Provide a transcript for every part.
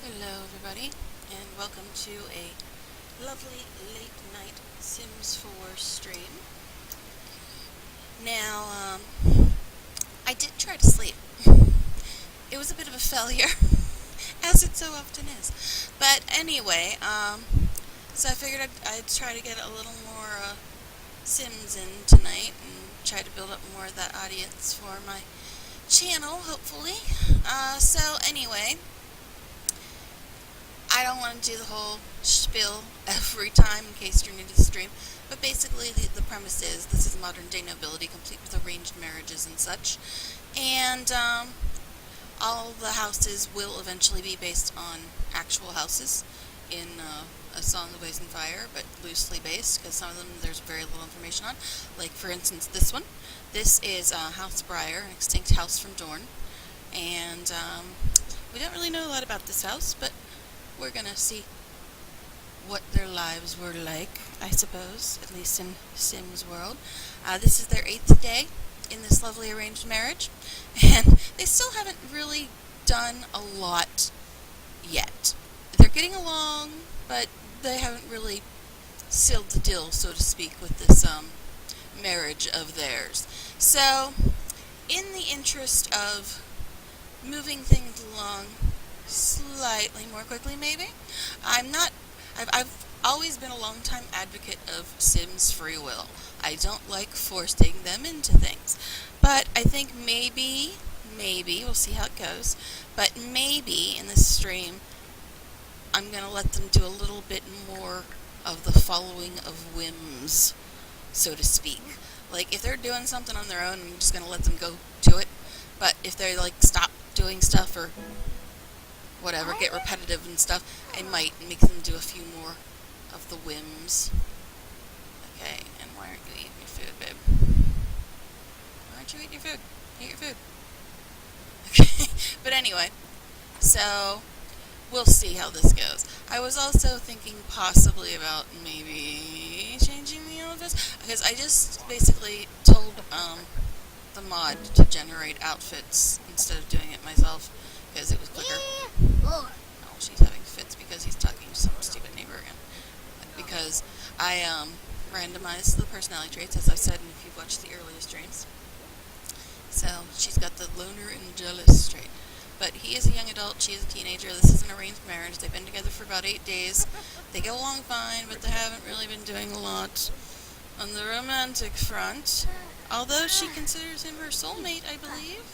Hello everybody, and welcome to a lovely late night Sims 4 stream. Now, I did try to sleep. It was a bit of a failure, as it so often is. But anyway, so I figured I'd try to get a little more Sims in tonight and try to build up more of that audience for my channel, hopefully. So anyway, I don't want to do the whole spiel every time in case you're new to the stream, but basically the premise is this is modern day nobility complete with arranged marriages and such, and all the houses will eventually be based on actual houses in A Song of Ice and Fire, but loosely based, because some of them there's very little information on. Like, for instance, this one. This is House Briar, an extinct house from Dorne, and we don't really know a lot about this house, but we're gonna see what their lives were like, I suppose, at least in Sims world. This is their 8th day in this lovely arranged marriage, and they still haven't really done a lot yet. They're getting along, but they haven't really sealed the deal, so to speak, with this marriage of theirs. So, in the interest of moving things along slightly more quickly, maybe. I've always been a long-time advocate of Sims free will. I don't like forcing them into things. But I think maybe, we'll see how it goes, but maybe in this stream, I'm going to let them do a little bit more of the following of whims, so to speak. Like, if they're doing something on their own, I'm just going to let them go to it. But if they, stop doing stuff or whatever, get repetitive and stuff, I might make them do a few more of the whims. Okay, and why aren't you eating your food, babe? Why aren't you eating your food? Eat your food. Okay, but anyway, so we'll see how this goes. I was also thinking possibly about maybe changing the outfits, because I just basically told the mod to generate outfits instead of doing it myself, because it was quicker. Oh, she's having fits because he's talking to some stupid neighbor again. Because I randomized the personality traits, as I said if you've watched the earlier streams. So she's got the loner and jealous trait. But he is a young adult, she is a teenager. This is an arranged marriage. They've been together for about 8 days. They get along fine, but they haven't really been doing a lot on the romantic front. Although she considers him her soulmate, I believe.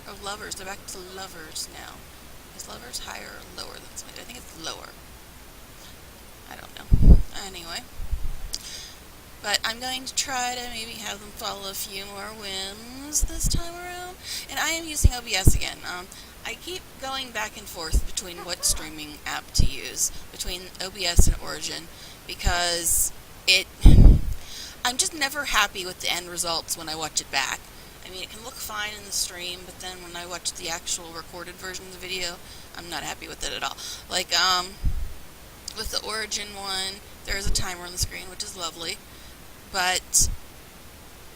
Or lovers. They're back to lovers now. Is lovers higher or lower than soulmate? I think it's lower. I don't know. Anyway. But I'm going to try to maybe have them follow a few more whims this time around. And I am using OBS again. I keep going back and forth between what streaming app to use, between OBS and Origin, because I'm just never happy with the end results when I watch it back. I mean, it can look fine in the stream, but then when I watch the actual recorded version of the video, I'm not happy with it at all. Like, with the Origin one, there is a timer on the screen, which is lovely, but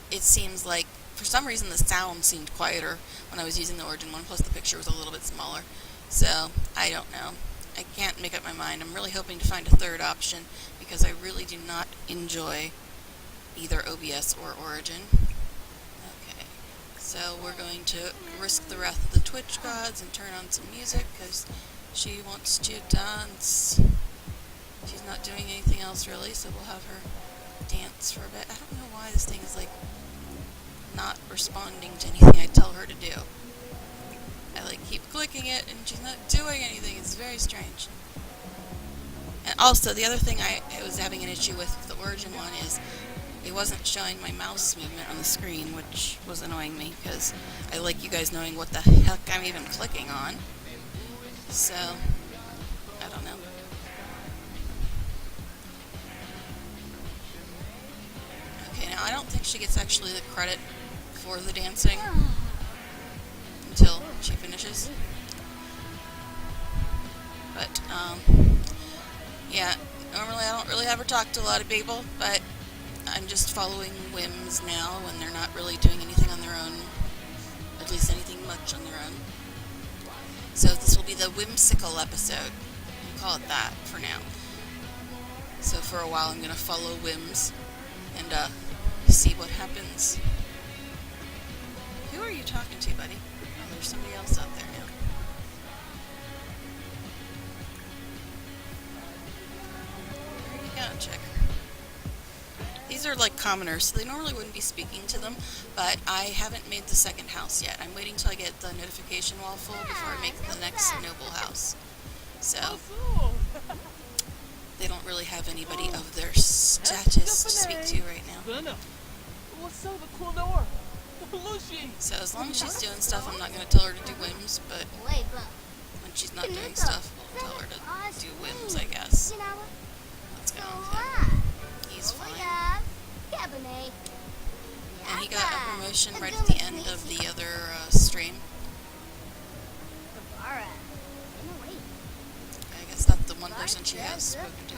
it seems like, for some reason, the sound seemed quieter when I was using the Origin one, plus the picture was a little bit smaller. So, I don't know. I can't make up my mind. I'm really hoping to find a third option, because I really do not enjoy either OBS or Origin. Okay, so we're going to risk the wrath of the Twitch gods and turn on some music, because she wants to dance. She's not doing anything else, really, so we'll have her dance for a bit. I don't know why this thing is, not responding to anything I tell her to do. I, keep clicking it, and she's not doing anything. It's very strange. And also, the other thing I was having an issue with the Origin one is it wasn't showing my mouse movement on the screen, which was annoying me, because I like you guys knowing what the heck I'm even clicking on. So, I don't know. Okay, now I don't think she gets actually the credit for the dancing until she finishes. But, yeah, normally I don't really ever talk to a lot of people, but I'm just following whims now when they're not really doing anything on their own, at least anything much on their own. So this will be the the whimsical episode. We'll call it that for now. So for a while I'm going to follow whims and see what happens. Who are you talking to, buddy? Oh, there's somebody else out there now. Where you going, chick? These are like commoners, so they normally wouldn't be speaking to them, but I haven't made the second house yet. I'm waiting till I get the notification wall full before I make the next noble house. So, they don't really have anybody of their status to speak to right now. So as long as she's doing stuff, I'm not going to tell her to do whims, but when she's not doing stuff, we'll tell her to do whims, I guess. Let's go with him. He's fine. And he got a promotion right at the end of the other stream. I guess that's the one person she has spoken to.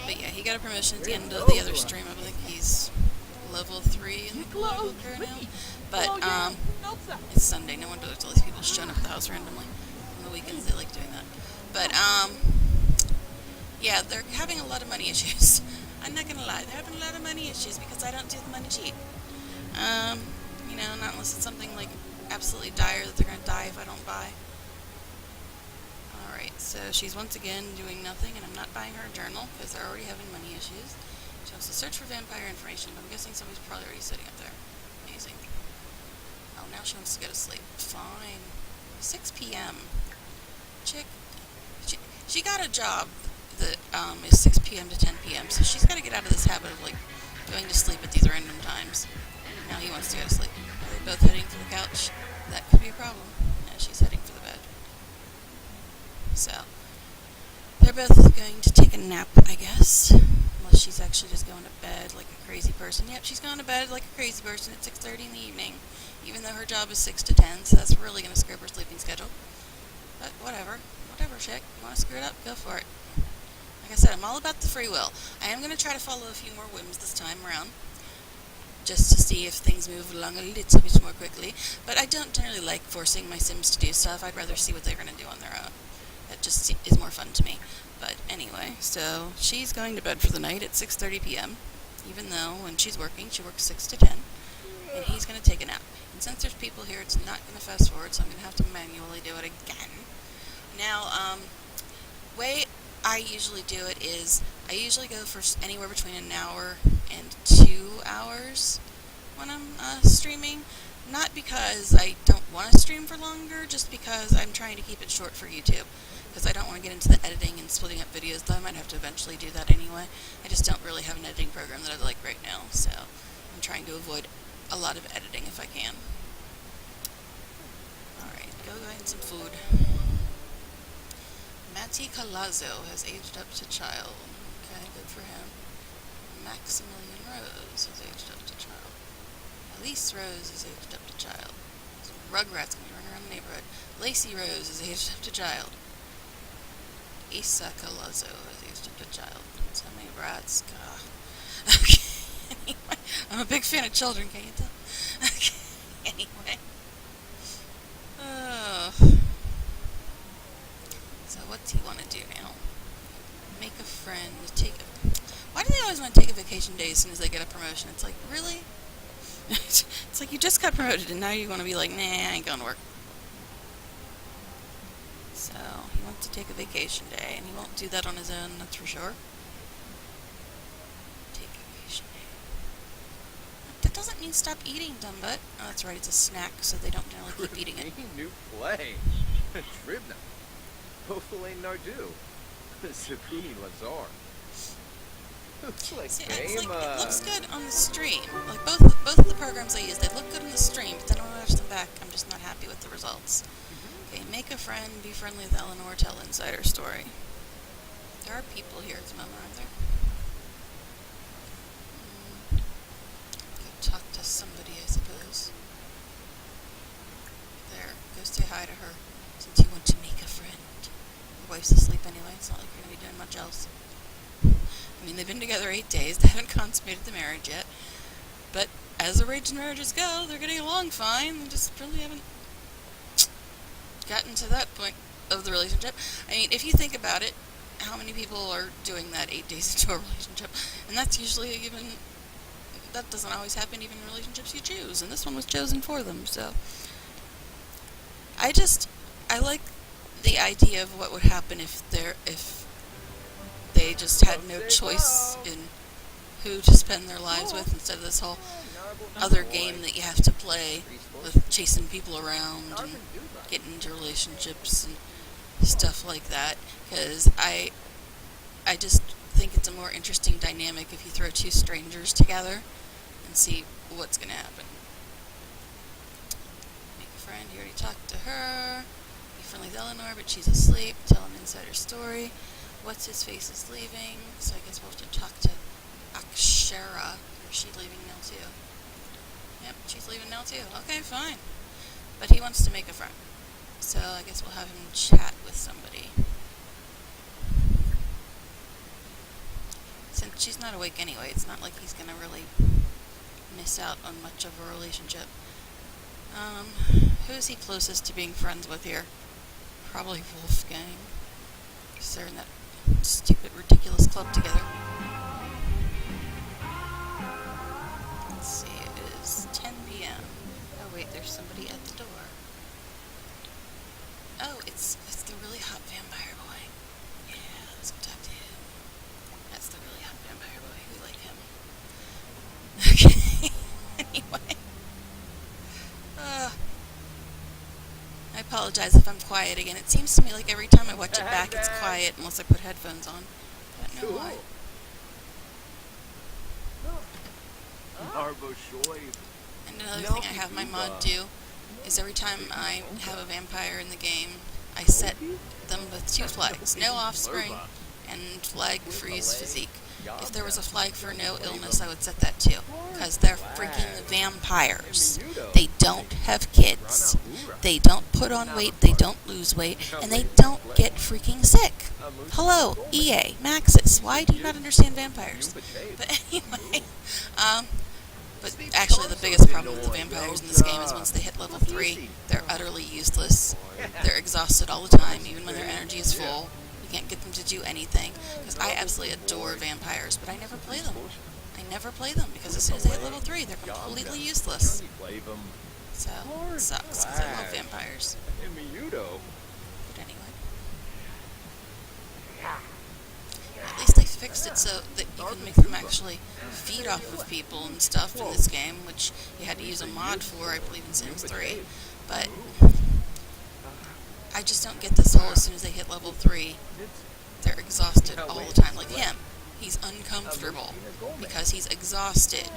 But yeah, he got a promotion at the end of the other stream. I think he's level 3 in the global career now. But it's Sunday. No one does all these people showing up at the house randomly. On the weekends they like doing that. But yeah, they're having a lot of money issues. I'm not gonna lie, they're having a lot of money issues because I don't do the money cheat. You know, not unless it's something like absolutely dire that they're gonna die if I don't buy. Alright, so she's once again doing nothing, and I'm not buying her a journal because they're already having money issues. She wants to search for vampire information, but I'm guessing somebody's probably already sitting up there. Amazing. Oh, now she wants to go to sleep. Fine. 6 p.m. Chick. She got a job that is 6 p.m. to 10 p.m., so she's got to get out of this habit of, like, going to sleep at these random times. Now he wants to go to sleep. Are they both heading for the couch? That could be a problem. No, she's heading for the bed. So, they're both going to take a nap, I guess. Unless she's actually just going to bed like a crazy person. Yep, she's going to bed like a crazy person at 6:30 in the evening. Even though her job is 6 to 10, so that's really going to screw up her sleeping schedule. But whatever. Whatever, chick. You want to screw it up? Go for it. Like I said, I'm all about the free will. I am going to try to follow a few more whims this time around, just to see if things move along a little bit more quickly. But I don't generally like forcing my Sims to do stuff. I'd rather see what they're going to do on their own. That just is more fun to me. But anyway, so she's going to bed for the night at 6:30 p.m., even though when she's working, she works 6 to 10, and he's going to take a nap. And since there's people here, it's not going to fast forward, so I'm going to have to manually do it again. Now, way I usually do it is, I usually go for anywhere between an hour and 2 hours when I'm streaming. Not because I don't want to stream for longer, just because I'm trying to keep it short for YouTube. Because I don't want to get into the editing and splitting up videos, though I might have to eventually do that anyway. I just don't really have an editing program that I like right now, so I'm trying to avoid a lot of editing if I can. Alright, go get some food. Matty Calazzo has aged up to child. Okay, good for him. Maximilian Rose has aged up to child. Elise Rose is aged up to child. So Rugrats can be running around the neighborhood. Lacey Rose is aged up to child. Isa Calazzo is aged up to child. So many brats. Okay. Anyway, I'm a big fan of children, can you tell? Okay. Anyway. So what's he want to do now? Make a friend. Why do they always want to take a vacation day as soon as they get a promotion? It's like, really? It's like you just got promoted and now you want to be like, nah, I ain't going to work. So, he wants to take a vacation day, and he won't do that on his own, that's for sure. Take a vacation day. That doesn't mean stop eating, dumbutt. Oh, that's right, it's a snack, so they don't generally keep eating it. New play. Tribna. Hopefully Nardu. Sakuni Lazar. See, it's like, it looks good on the stream. Like, both of the programs I use, they look good on the stream, but then when I watch them back, I'm just not happy with the results. Okay, make a friend, be friendly with Aelinor, tell insider story. There are people here at the moment, aren't there? Go talk to somebody, I suppose. There, go say hi to her, since you want to make a friend. Your wife's asleep anyway, it's not like you're going to be doing much else. I mean, they've been together 8 days, they haven't consummated the marriage yet, but as arranged marriages go, they're getting along fine, they just really haven't gotten to that point of the relationship. I mean, if you think about it, how many people are doing that 8 days into a relationship? And that's usually that doesn't always happen even in relationships you choose, and this one was chosen for them, so. I like the idea of what would happen if they just had no choice in who to spend their lives with instead of this whole other game that you have to play with chasing people around and getting into relationships and stuff like that. Because I just think it's a more interesting dynamic if you throw two strangers together and see what's going to happen. Make a friend. You already talked to her. Be friendly with Aelinor, but she's asleep. Tell an insider story. What's his face is leaving, so I guess we'll have to talk to Akshara. Or is she leaving now too? Yep, she's leaving now too. Okay, fine. But he wants to make a friend, so I guess we'll have him chat with somebody. Since she's not awake anyway, it's not like he's gonna really miss out on much of a relationship. Who's he closest to being friends with here? Probably Wolfgang. Because they're in that stupid, ridiculous club together. Let's see, it is 10 p.m. Oh wait, there's somebody at the door. Oh, it's the really hot vampire boy. Yeah, let's go talk to him. That's the really hot vampire boy. We like him. Okay. Anyway. I apologize if I'm quiet again. It seems to me like every time I watch it back, it's quiet unless I put headphones on. I don't know why. And another thing I have my mod do is every time I have a vampire in the game, I set them with two flags. No offspring and flag freeze physique. If there was a flag for no illness, I would set that too. Because they're freaking vampires. They don't have kids. They don't put on weight, they don't lose weight, and they don't get freaking sick. Hello, EA, Maxis, why do you not understand vampires? But anyway, but actually the biggest problem with the vampires in this game is once they hit level 3, they're utterly useless. They're exhausted all the time, even when their energy is full. You can't get them to do anything. Because I absolutely adore vampires, but I never play them. I never play them because as soon as they hit level 3, they're completely useless. So, it sucks because I love vampires. But anyway. At least they fixed it so that you can make them actually feed off of people and stuff in this game, which you had to use a mod for, I believe, in Sims 3. But I just don't get this whole as soon as they hit level 3, they're exhausted all the time. Like him. He's uncomfortable because he's exhausted.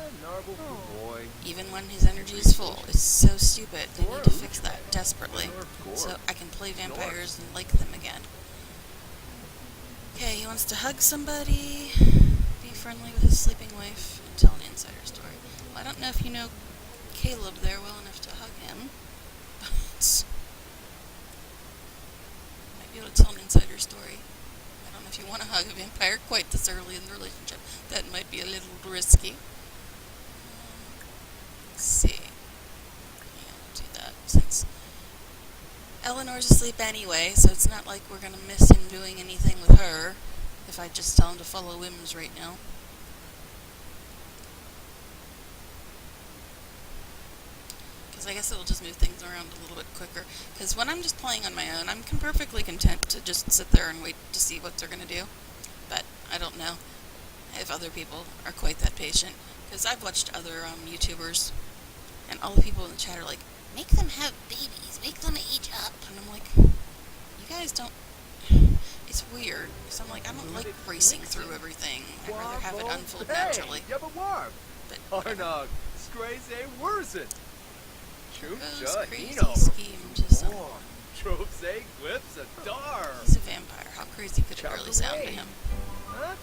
Even when his energy is full. It's so stupid. They need to fix that desperately so I can play vampires and like them again. Okay, he wants to hug somebody, be friendly with his sleeping wife, and tell an insider story. Well, I don't know if you know Caleb there well enough to hug him, but I might be able to tell an insider story. I don't know if you want to hug a vampire quite this early in the relationship. That might be a little risky. Let's see. Yeah, we'll do that since Eleanor's asleep anyway, so it's not like we're going to miss him doing anything with her if I just tell him to follow whims right now. Because I guess it'll just move things around a little bit quicker. Because when I'm just playing on my own, I'm perfectly content to just sit there and wait to see what they're going to do. But I don't know if other people are quite that patient. Because I've watched other YouTubers, and all the people in the chat are like, make them have babies, make them age up. And I'm like, you guys don't... It's weird. Because I'm like, I don't like racing through everything. I'd rather have it unfold naturally. But goes crazy scheme to someone. He's a vampire. How crazy could it really sound to him? Oh,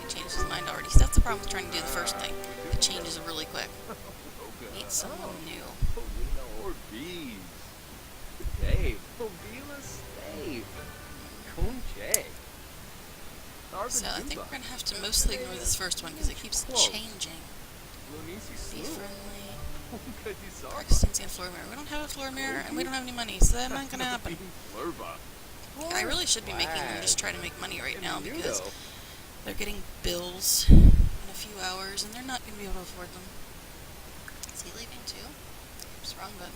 he changed his mind already. So that's the problem with trying to do the first thing. It changes really quick. Meet someone new. So I think we're going to have to mostly ignore this first one because it keeps changing. Be friendly. Good desire. Practicing seeing a floor mirror. We don't have a floor mirror, and we don't have any money, so that's not gonna happen. I really should be making them just try to make money right now because they're getting bills in a few hours, and they're not going to be able to afford them. Is he leaving too? Oops, wrong button.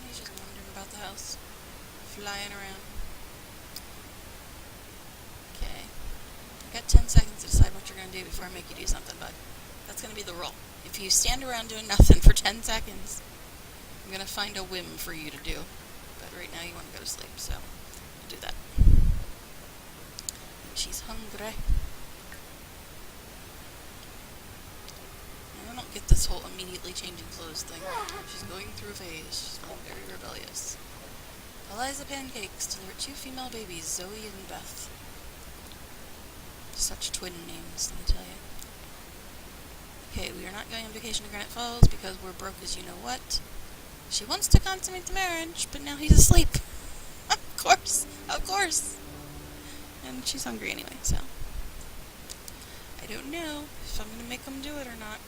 He's just wandering about the house, flying around. Okay. I got 10 seconds to decide what you're going to do before I make you do something, bud. That's going to be the rule. If you stand around doing nothing for 10 seconds, I'm going to find a whim for you to do. But right now you want to go to sleep, so I'll do that. And she's hungry. And I don't get this whole immediately changing clothes thing. She's going through a phase. She's feeling very rebellious. Eliza Pancakes delivered 2 female babies, Zoe and Beth. Such twin names, let me tell you. Okay, we are not going on vacation to Granite Falls because we're broke as you know what. She wants to consummate the marriage, but now he's asleep. Of course. And she's hungry anyway, so. I don't know if I'm going to make him do it or not.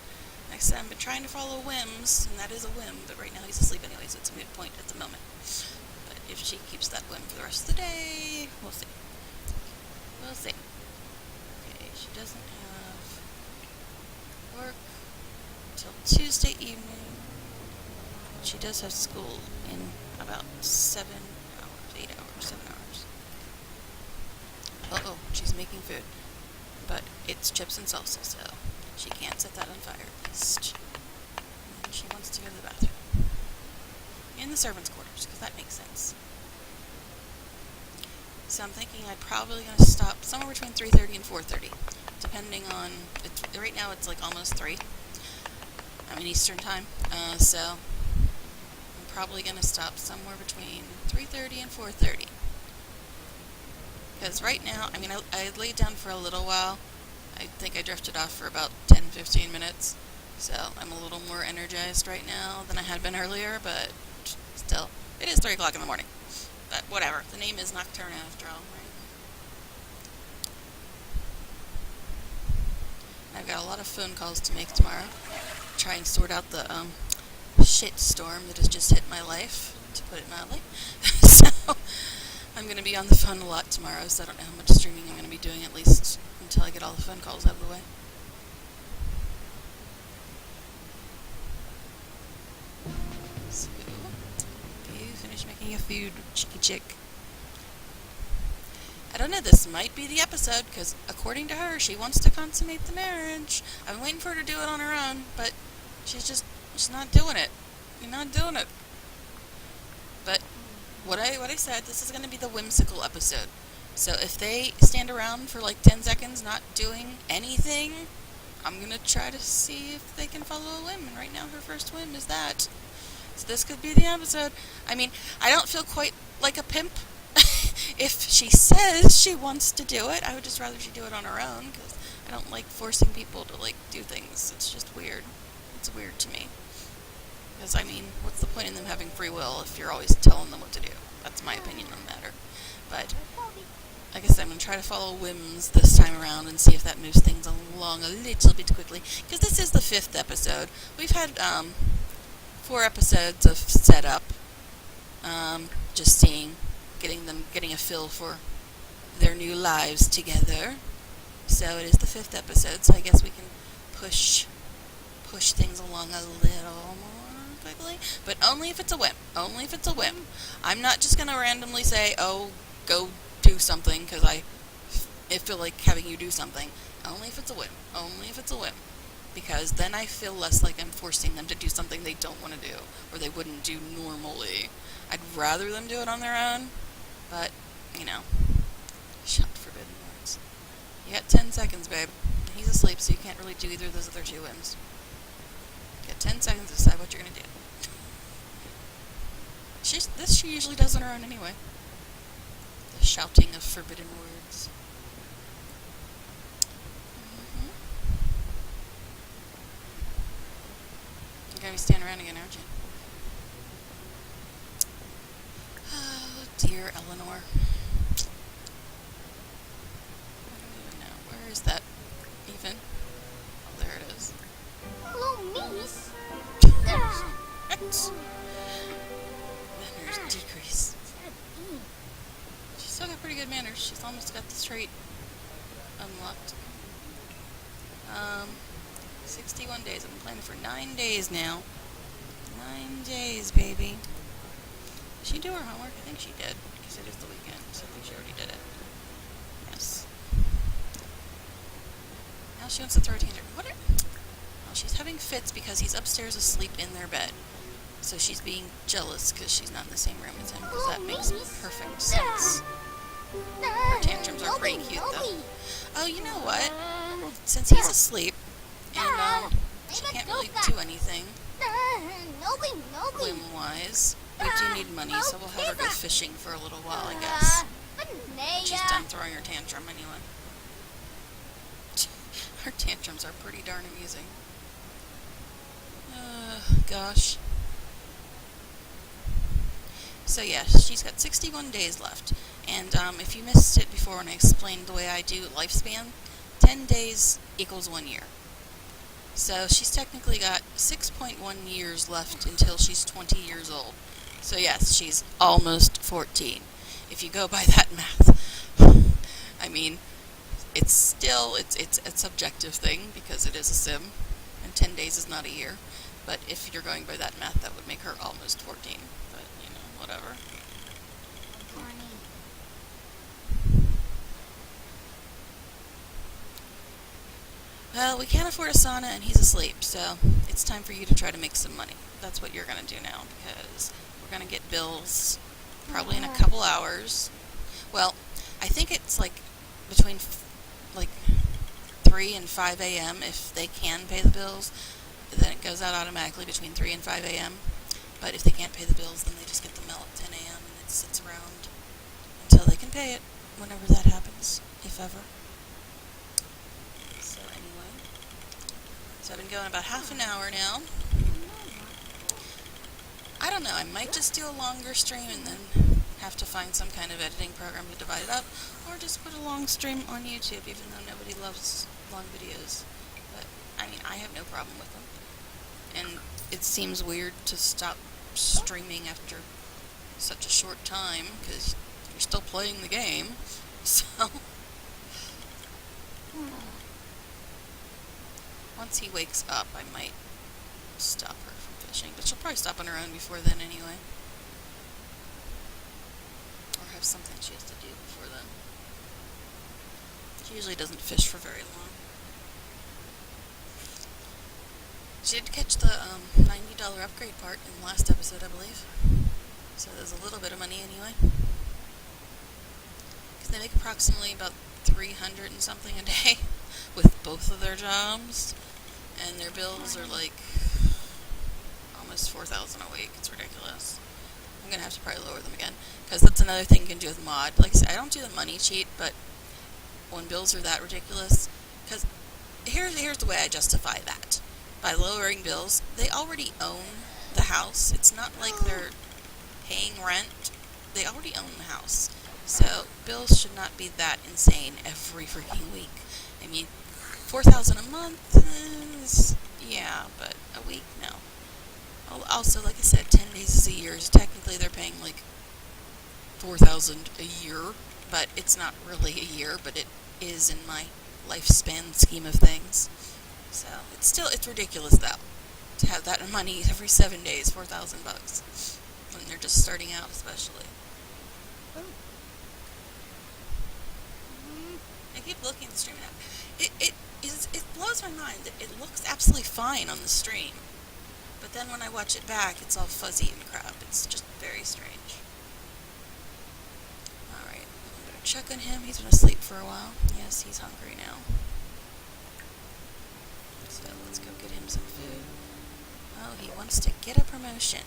Like I said, I've been trying to follow whims, and that is a whim, but right now he's asleep anyway, so it's a moot point at the moment. But if she keeps that whim for the rest of the day, we'll see. We'll see. Okay, she doesn't have work until Tuesday evening. She does have school in about 7 hours, 8 hours, 7 hours. Uh-oh, she's making food. But it's chips and salsa, so she can't set that on fire at least. And she wants to go to the bathroom. In the servants' quarters, because that makes sense. So I'm thinking I'm probably going to stop somewhere between 3:30 and 4:30, depending on, right now it's like almost 3. I'm in Eastern time, so I'm probably going to stop somewhere between 3:30 and 4:30. Because right now, I mean, I laid down for a little while. I think I drifted off for about 10-15 minutes. So I'm a little more energized right now than I had been earlier, but still, it is 3 o'clock in the morning. But whatever, the name is Nocturna after all, right? I've got a lot of phone calls to make tomorrow. Try and sort out the shit storm that has just hit my life, to put it mildly. So I'm going to be on the phone a lot tomorrow, so I don't know how much streaming I'm going to be doing, at least until I get all the phone calls out of the way. So, okay, finish making your food, chicky chick. I don't know, this might be the episode, because according to her, she wants to consummate the marriage. I've been waiting for her to do it on her own, but she's not doing it. You're not doing it. But what I said, this is going to be the whimsical episode. So if they stand around for like 10 seconds not doing anything, I'm going to try to see if they can follow a whim. And right now her first whim is that. So this could be the episode. I mean, I don't feel quite like a pimp. If she says she wants to do it, I would just rather she do it on her own, because I don't like forcing people to like do things. It's just weird. It's weird to me. Because, I mean, what's the point in them having free will if you're always telling them what to do? That's my opinion on the matter. But, like I said, I'm going to try to follow whims this time around and see if that moves things along a little bit quickly. Because this is the 5th episode. We've had 4 episodes of setup. Just getting a feel for their new lives together. So it is the 5th episode, so I guess we can push things along a little more quickly, but only if it's a whim. Only if it's a whim. I'm not just going to randomly say, oh, go do something, because I feel like having you do something. Only if it's a whim. Only if it's a whim. Because then I feel less like I'm forcing them to do something they don't want to do, or they wouldn't do normally. I'd rather them do it on their own, but, you know, shut forbidden words. You got 10 seconds, babe. He's asleep, so you can't really do either of those other 2 whims. You got 10 seconds to decide what you're going to do. She usually does on her own anyway. The shouting of forbidden words. You're going to be standing around again, aren't you? Oh, dear Eleanor. I don't even know. Where is that even? Oh, there words. Manners decrease. She's still got pretty good manners. She's almost got this trait unlocked. 61 days. I've been playing for 9 days now. 9 days, baby. Did she do her homework? I think she did, because it is the weekend, so I think she already did it. Yes. Now she wants to throw a tantrum. Oh, she's having fits because he's upstairs asleep in their bed. So she's being jealous because she's not in the same room as him, because that makes perfect sense. Her tantrums are pretty cute, though. Oh, you know what? Since he's asleep, and she can't really do anything whim-wise, we do need money, so we'll have her go fishing for a little while, I guess. She's done throwing her tantrum anyway. Her tantrums are pretty darn amusing. Gosh. So yeah, she's got 61 days left. And if you missed it before when I explained the way I do lifespan, 10 days equals 1 year. So she's technically got 6.1 years left until she's 20 years old. So yes, she's almost 14. If you go by that math. I mean, it's still, it's a subjective thing because it is a sim, and 10 days is not a year. But if you're going by that math, that would make her almost 14. But, you know, whatever. Well, we can't afford a sauna and he's asleep, so it's time for you to try to make some money. That's what you're going to do now, because we're going to get bills probably in a couple hours. Well, I think it's like between 3 and 5 a.m. if they can pay the bills. Then it goes out automatically between 3 and 5 a.m. But if they can't pay the bills, then they just get the mail at 10 a.m. and it sits around until they can pay it, whenever that happens, if ever. So anyway, so I've been going about half an hour now. I don't know, I might just do a longer stream and then have to find some kind of editing program to divide it up, or just put a long stream on YouTube, even though nobody loves long videos. But, I mean, I have no problem with them. And it seems weird to stop streaming after such a short time, because you're still playing the game, so... Once he wakes up, I might stop her from fishing, but she'll probably stop on her own before then anyway. Or have something she has to do before then. She usually doesn't fish for very long. She did catch the $90 upgrade part in the last episode, I believe. So there's a little bit of money anyway. Because they make approximately about 300 and something a day with both of their jobs. And their bills are like almost $4,000 a week. It's ridiculous. I'm going to have to probably lower them again. Because that's another thing you can do with mod. Like I said, I don't do the money cheat, but when bills are that ridiculous... Because here's the way I justify that. By lowering bills, they already own the house. It's not like they're paying rent. They already own the house. So bills should not be that insane every freaking week. I mean, $4,000 a month is, yeah, but a week, no. Also, like I said, 10 days is a year. So technically, they're paying like $4,000 a year, but it's not really a year, but it is in my lifespan scheme of things. So it's ridiculous though to have that money every 7 days, $4,000 when they're just starting out, especially. I keep looking at the stream app. It blows my mind that it looks absolutely fine on the stream, but then when I watch it back, it's all fuzzy and crap. It's just very strange. All right, I'm gonna check on him. He's been asleep for a while. Yes, he's hungry now. So let's go get him some food. Oh, he wants to get a promotion.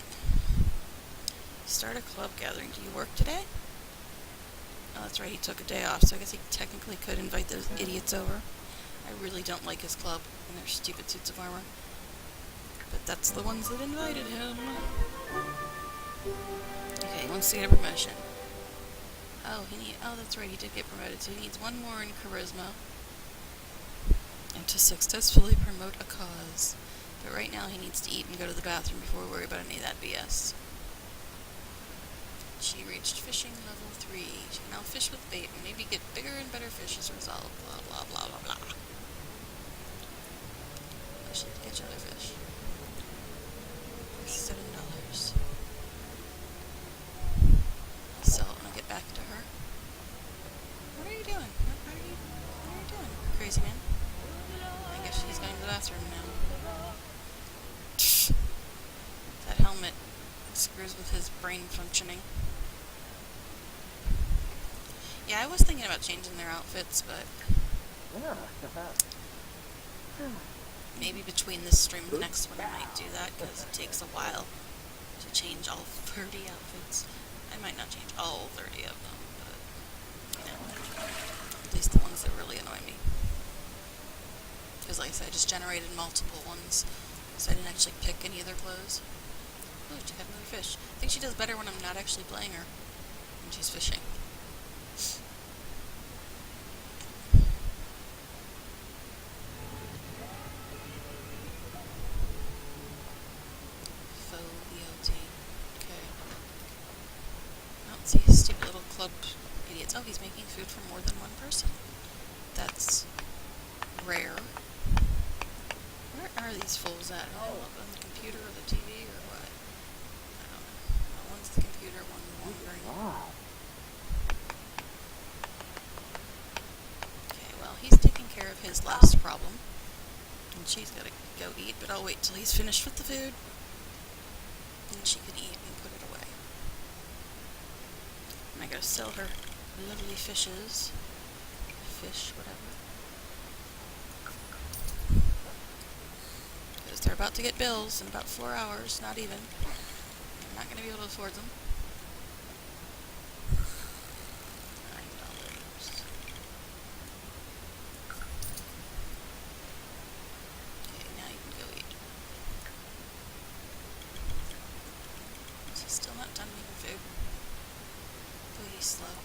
Start a club gathering. Do you work today? Oh, that's right, he took a day off, so I guess he technically could invite those idiots over. I really don't like his club and their stupid suits of armor. But that's the ones that invited him. Okay, he wants to get a promotion. Oh, that's right, he did get promoted, so he needs one more in charisma. And to successfully promote a cause. But right now he needs to eat and go to the bathroom before we worry about any of that BS. She reached fishing level 3. She can now fish with bait and maybe get bigger and better fish as a result. Blah, blah, blah, blah, blah. I should catch other fish. $7. So I'm gonna get back to her. What are you doing? What are you doing, crazy man? I guess she's going to the bathroom now. That helmet screws with his brain functioning. Yeah, I was thinking about changing their outfits, but maybe between this stream and the next one I might do that, because it takes a while to change all 30 outfits. I might not change all 30 of them, but, you know, at least the ones that really annoy me. Because, like I said, I just generated multiple ones, so I didn't actually pick any of their clothes. Oh, she got another fish. I think she does better when I'm not actually playing her, when she's fishing. See, stupid little club idiots. Oh, he's making food for more than one person. That's rare. Where are these fools at? Are they up on the computer or the TV or what? I don't know. Well, one's the computer, one's wandering. Okay, well, he's taking care of his last problem. And she's gotta go eat, but I'll wait till he's finished with the food. And she can eat and put it away. And I gotta sell her lovely fishes. Fish, whatever. Because they're about to get bills in about 4 hours, not even. I'm not gonna be able to afford them. $9. Okay, now you can go eat. She's still not done making food. Please, slow.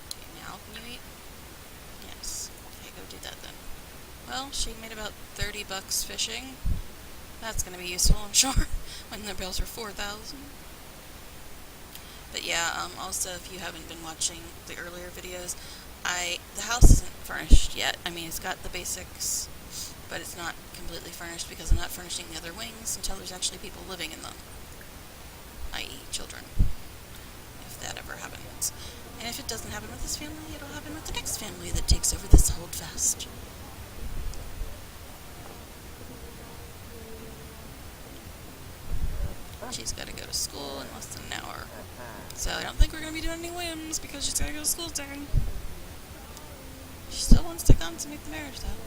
Okay, now can you eat? Yes. Okay, go do that then. Well, she made about $30 fishing. That's gonna be useful, I'm sure, when the bills are $4,000. But yeah, also if you haven't been watching the earlier videos, the house isn't furnished yet. I mean, it's got the basics, but it's not completely furnished because I'm not furnishing the other wings until there's actually people living in them. I.e. children, if that ever happens. And if it doesn't happen with this family, it'll happen with the next family that takes over this holdfast. She's got to go to school in less than an hour. So I don't think we're going to be doing any whims because she's got to go to school soon. She still wants to consummate the marriage, though.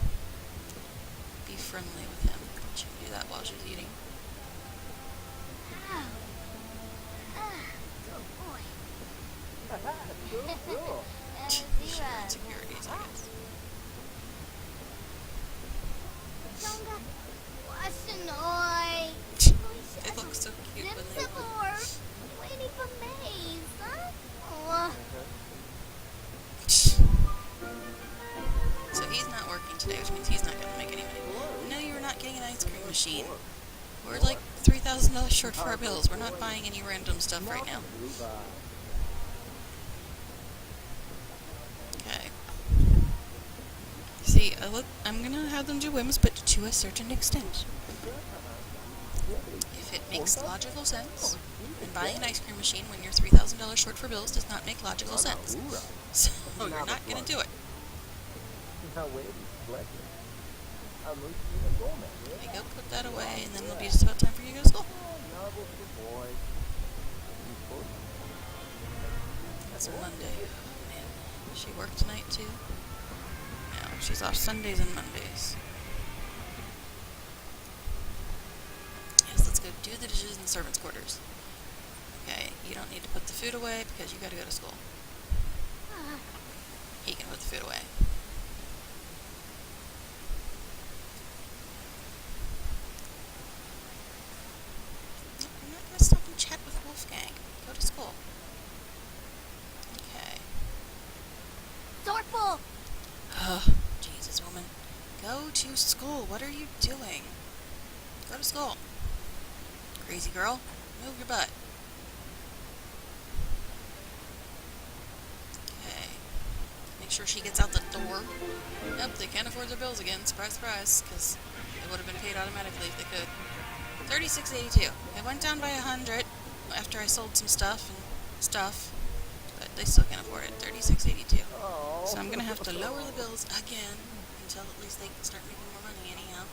Be friendly with him. She can do that while she's eating. Insecurities, I guess. They look so cute when they're waiting for maize, huh? So he's not working today, which means he's not going to make any money. No, you're not getting an ice cream machine. We're like $3,000 short for our bills. We're not buying any random stuff right now. Okay. See, I'm going to have them do whims, but to a certain extent. If it makes logical sense, then buying an ice cream machine when you're $3,000 short for bills does not make logical sense. So you're not going to do it. Okay, go put that away, and then it'll be just about time for you to go to school. That's Monday. Oh, man. Does she work tonight, too? No, she's off Sundays and Mondays. Yes, let's go do the dishes in the servants' quarters. Okay, you don't need to put the food away because you gotta go to school. He can put the food away. I'm not gonna stop and chat with Wolfgang. Go to school. Okay. Swordful! Jesus, woman. Go to school. What are you doing? Go to school. Crazy girl. Move your butt. Okay. Make sure she gets out the door. Yep, they can't afford their bills again. Surprise, surprise. Because they would have been paid automatically if they could. $36.82. It went down by 100 after I sold some stuff and stuff. But they still can't afford it. $36.82. So I'm going to have to lower the bills again until at least they can start making more money anyhow.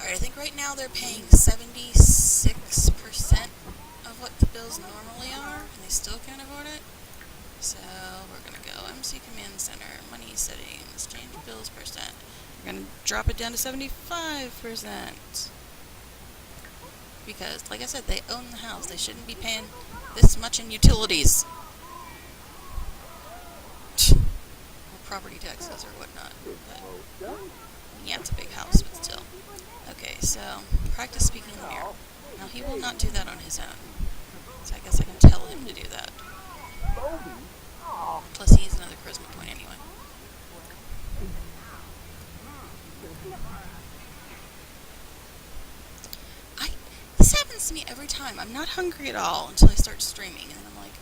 Alright, I think right now they're paying 76% of what the bills normally are, and they still can't afford it. So we're going to go MC Command Center, money settings, change bills percent. We're going to drop it down to 75%. Because, like I said, they own the house. They shouldn't be paying this much in utilities. Or property taxes or whatnot. But, yeah, it's a big house, but still. Okay, so practice speaking in the mirror. Now, he will not do that on his own. So I guess I can tell him to do that. Plus, he needs another charisma point anyway. This happens to me every time. I'm not hungry at all until I start streaming, and then I'm like,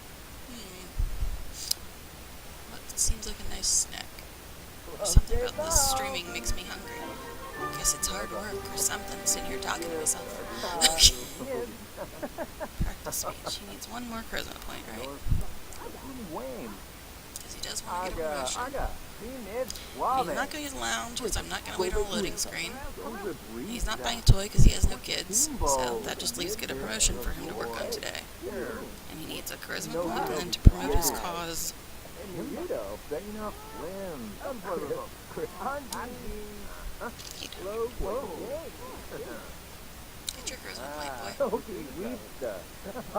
what seems like a nice snack? Something about this streaming makes me hungry. I guess it's hard work or something, sitting here talking to myself. Practice speech. He needs one more charisma point, right? Because he does want to get a promotion. He's not going to use lounge because I'm not going to wait on a loading screen. He's not buying a toy because he has no kids, so that just leaves get a promotion for him to work on today. And he needs a charisma point and then to promote his cause. Get your charisma point, boy. I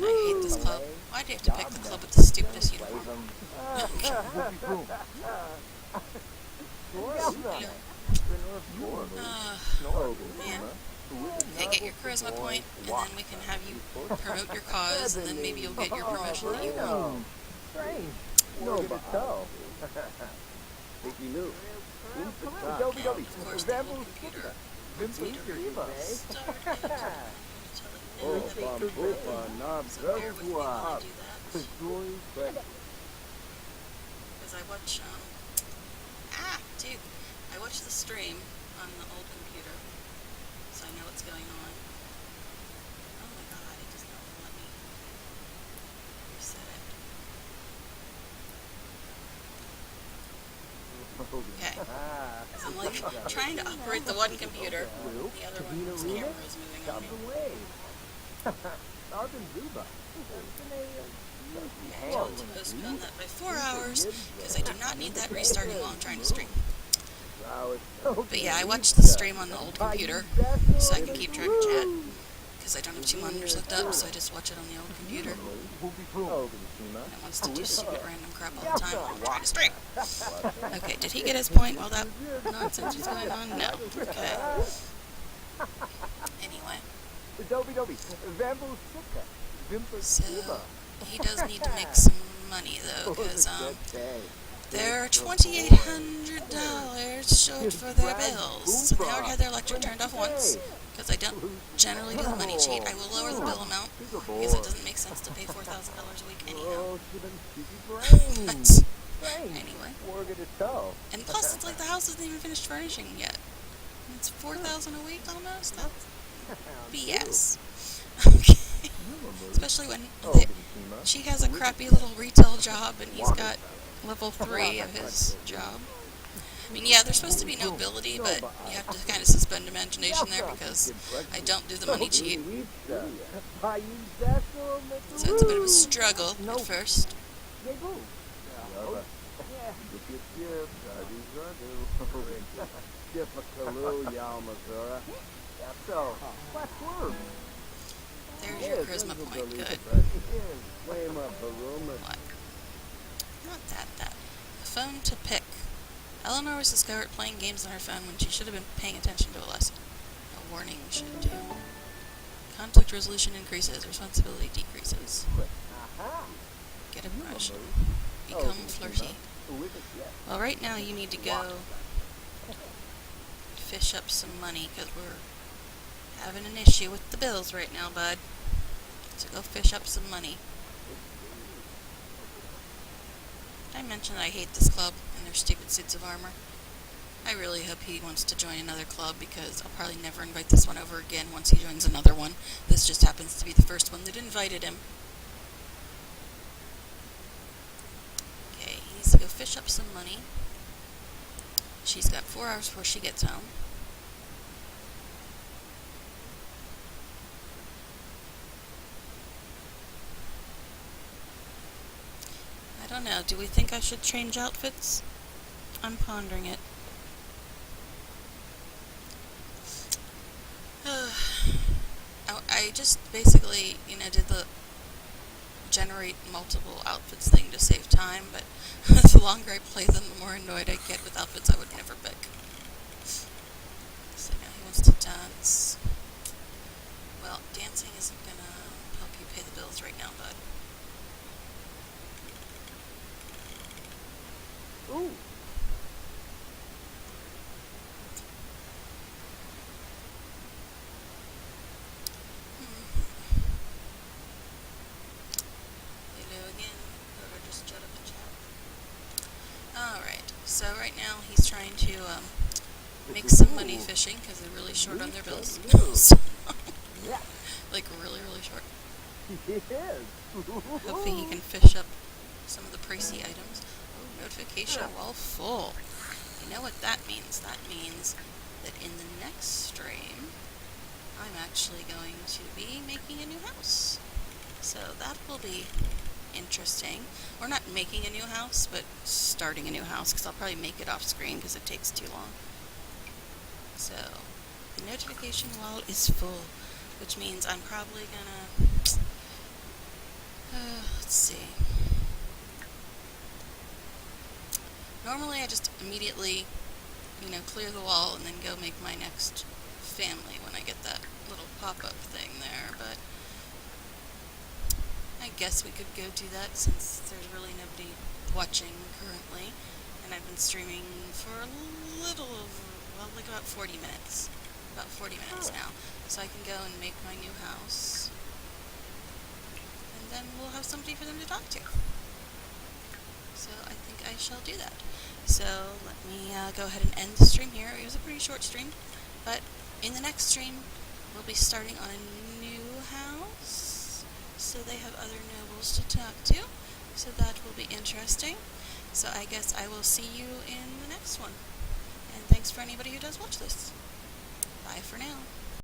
hate this club. Why do you have to pick the club with the stupidest uniform? Man. Okay, get your charisma point, and then we can have you promote your cause, and then maybe you'll get your promotion that you want. Now, of course, the old computer wants me to restart it. So bear with me while I do that. Because I watch, I watch the stream on the old computer, so I know what's going on. Oh my god, it does not let me reset it. Okay. So I'm like trying to operate the one computer, the other one's camera is moving on me. I told to postpone that by 4 hours, because I do not need that restarting while I'm trying to stream. But yeah, I watch the stream on the old computer, so I can keep track of chat, because I don't have 2 monitors hooked up, so I just watch it on the old computer. And it wants to do stupid random crap all the time while I'm trying to stream. Okay, did he get his point while that nonsense was going on? No. Okay. Anyway. So, he does need to make some money, though, because, they're $2,800 short for their bills. So they already had their electric turned off once, because I don't generally do the money cheat. I will lower the bill amount, because it doesn't make sense to pay $4,000 a week anyhow. But, anyway. And plus, it's like the house isn't even finished furnishing yet. It's $4,000 a week almost? That's BS. Okay. Especially when she has a crappy little retail job and he's got level 3 of his job. I mean, yeah, there's supposed to be nobility, but you have to kind of suspend imagination there because I don't do the money cheat. So it's a bit of a struggle at first. There's your charisma point. Good. What? Not that. A phone to pick. Eleanor was discovered playing games on her phone when she should have been paying attention to a lesson. A warning should do. Conflict resolution increases. Responsibility decreases. Get a promotion. Become flirty. Well, right now you need to go fish up some money, because we're having an issue with the bills right now, bud. So go fish up some money. Did I mention that I hate this club and their stupid suits of armor? I really hope he wants to join another club, because I'll probably never invite this one over again once he joins another one. This just happens to be the first one that invited him. Okay, he needs to go fish up some money. She's got 4 hours before she gets home. I don't know, do we think I should change outfits? I'm pondering it. I just basically, did the generate multiple outfits thing to save time, but the longer I play them, the more annoyed I get with outfits I would never pick. So now he wants to dance. Well, dancing isn't gonna help you pay the bills right now, bud. Ooh. Hello again. Or just shut up and chat. Alright, so right now he's trying to make some money fishing, because they're really short on their bills. So, like really, really short. Hopefully he can fish up some of the pricey items. Oh, notification while full. You know what that means? That means that in the next stream, I'm actually going to be making a new house. So that will be interesting. We're not making a new house, but starting a new house, because I'll probably make it off screen because it takes too long. So the notification wall is full, which means I'm probably gonna let's see. Normally I just immediately, clear the wall and then go make my next family when I get that little pop-up thing there, but I guess we could go do that since there's really nobody watching currently, and I've been streaming for a little over, like about 40 minutes. About 40 minutes now. So I can go and make my new house, and then we'll have somebody for them to talk to. So I think I shall do that. So let me go ahead and end the stream here. It was a pretty short stream, but in the next stream we'll be starting on a new house, so they have other nobles to talk to, so that will be interesting. So I guess I will see you in the next one, and thanks for anybody who does watch this. Bye for now.